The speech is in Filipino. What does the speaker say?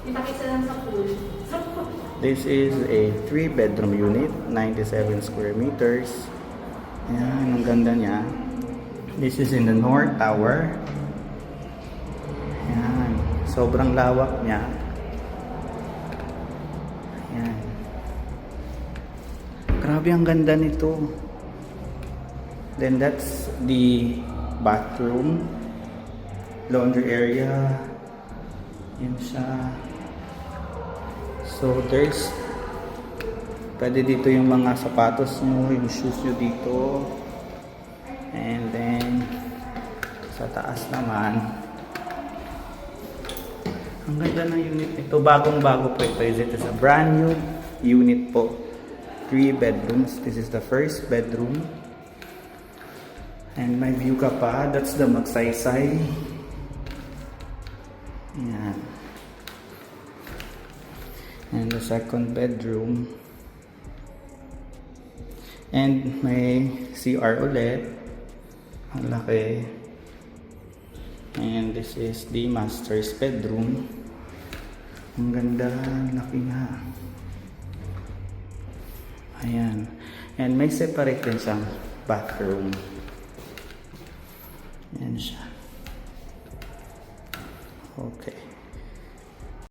Itakit sa lang sa pool. This is a 3-bedroom unit, 97 square meters. Ayan, ang ganda niya. This is in the North Tower. Ayan, sobrang lawak niya. Ayan. Grabe ang ganda nito. Then that's the bathroom, laundry area. Yan siya. So there's, pwede dito yung mga sapatos nyo, yung shoes nyo dito. And then sa taas naman, ang ganda ng unit nito. Bagong bago po ito. It is a brand new unit po. 3 bedrooms. This is the first bedroom. And may view ka pa. That's the Magsaysay. Ayan. And the second bedroom. And may CR ulit. Ang laki. And this is the master's bedroom. Ang ganda. Ang laki nga. Ayan. And may separate din siyang bathroom. Ayan siya. Okay.